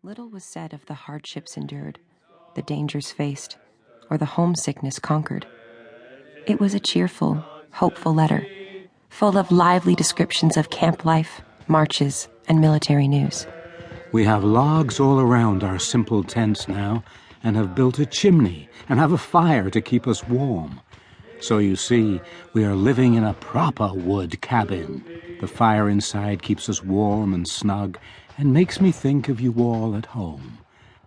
Little was said of the hardships endured, the dangers faced, or the homesickness conquered. It was a cheerful, hopeful letter, full of lively descriptions of camp life, marches, and military news. We have logs all around our simple tents now, and have built a chimney and have a fire to keep us warm. So you see, we are living in a proper wood cabin. The fire inside keeps us warm and snug and makes me think of you all at home.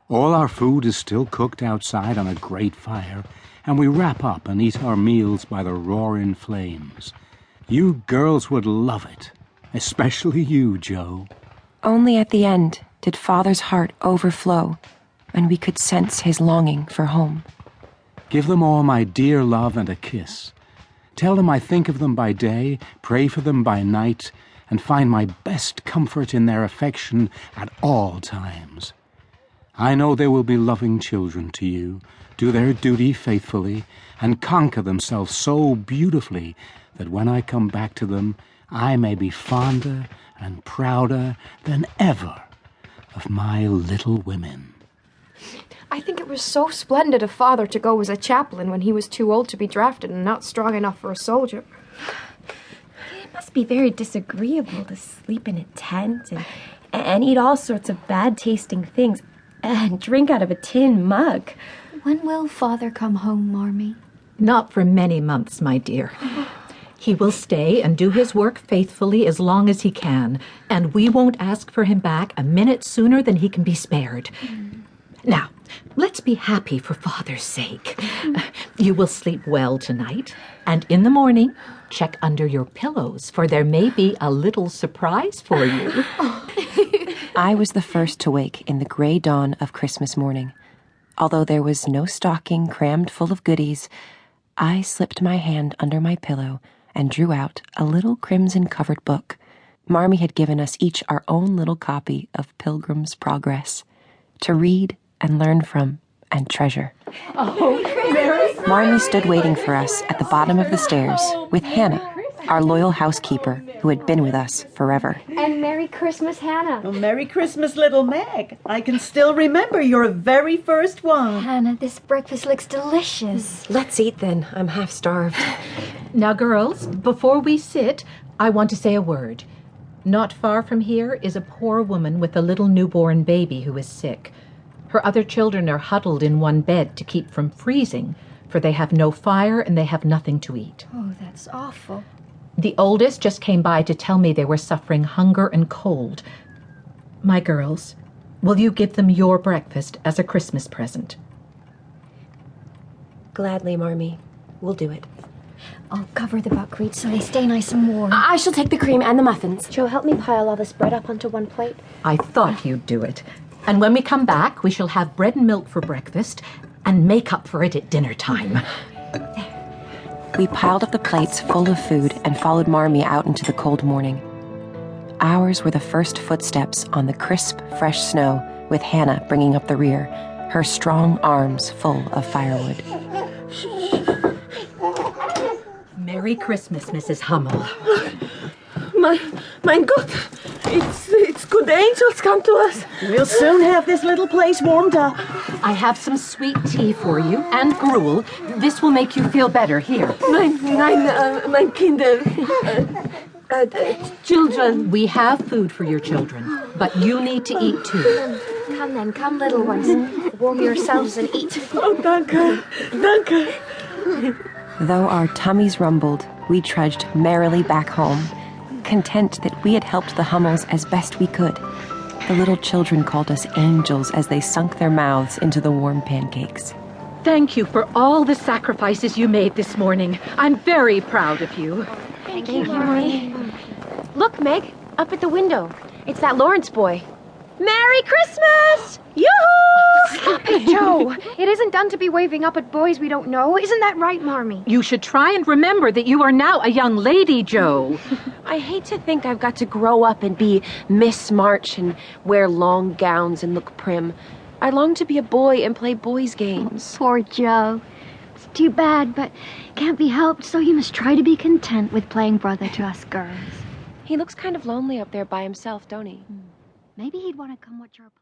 All our food is still cooked outside on a great fire, and we wrap up and eat our meals by the roaring flames. You girls would love it, especially you, Jo. Only at the end did Father's heart overflow, and we could sense his longing for home. Give them all my dear love and a kiss. Tell them I think of them by day, pray for them by night, and find my best comfort in their affection at all times. I know they will be loving children to you, do their duty faithfully, and conquer themselves so beautifully that when I come back to them, I may be fonder and prouder than ever of my little women. I think it was so splendid of Father to go as a chaplain when he was too old to be drafted and not strong enough for a soldier. It must be very disagreeable to sleep in a tent and eat all sorts of bad-tasting things and drink out of a tin mug. When will Father come home, Marmee? Not for many months, my dear. He will stay and do his work faithfully as long as he can, and we won't ask for him back a minute sooner than he can be spared. Now, let's be happy for Father's sake. You will sleep well tonight, and in the morning, check under your pillows, for there may be a little surprise for you. I was the first to wake in the gray dawn of Christmas morning. Although there was no stocking crammed full of goodies, I slipped my hand under my pillow and drew out a little crimson-covered book. Marmee had given us each our own little copy of Pilgrim's Progress to read and learn from and treasure. Marmee stood waiting for us at the bottom of the stairs with Hannah, our loyal housekeeper who had been with us forever. And Merry Christmas, Hannah. Oh, Merry Christmas, little Meg. I can still remember your very first one. Hannah, this breakfast looks delicious. Let's eat then. I'm half starved. Now, girls, before we sit, I want to say a word. Not far from here is a poor woman with a little newborn baby who is sick. Her other children are huddled in one bed to keep from freezing, for they have no fire and they have nothing to eat. Oh, that's awful. The oldest just came by to tell me they were suffering hunger and cold. My girls, will you give them your breakfast as a Christmas present? Gladly, Marmee. We'll do it. I'll cover the buckwheat so they stay nice and warm. I shall take the cream and the muffins. Jo, help me pile all this bread up onto one plate. I thought you'd do it. And when we come back, we shall have bread and milk for breakfast and make up for it at dinner time. We piled up the plates full of food and followed Marmee out into the cold morning. Ours were the first footsteps on the crisp, fresh snow, with Hannah bringing up the rear, her strong arms full of firewood. Merry Christmas, Mrs. Hummel. Mein Gott, it's good angels come to us. We'll soon have this little place warmed up. I have some sweet tea for you and gruel. This will make you feel better. Here. Mein Kinder, children. We have food for your children, but you need to eat too. Come then, come little ones. Warm yourselves and eat. Oh, danke. Though our tummies rumbled, we trudged merrily back home, content that we had helped the Hummels as best we could. The little children called us angels as they sunk their mouths into the warm pancakes. Thank you for all the sacrifices you made this morning. I'm very proud of you. Thank you, Marmee. Look, Meg, up at the window. It's that Lawrence boy. Merry Christmas! Yoo-hoo! Stop it, Jo. It isn't done to be waving up at boys we don't know. Isn't that right, Marmee? You should try and remember that you are now a young lady, Jo. I hate to think I've got to grow up and be Miss March and wear long gowns and look prim. I long to be a boy and play boys' games. Poor Jo. It's too bad, but can't be helped, so you must try to be content with playing brother to us girls. He looks kind of lonely up there by himself, don't he? Maybe he'd want to come watch our play.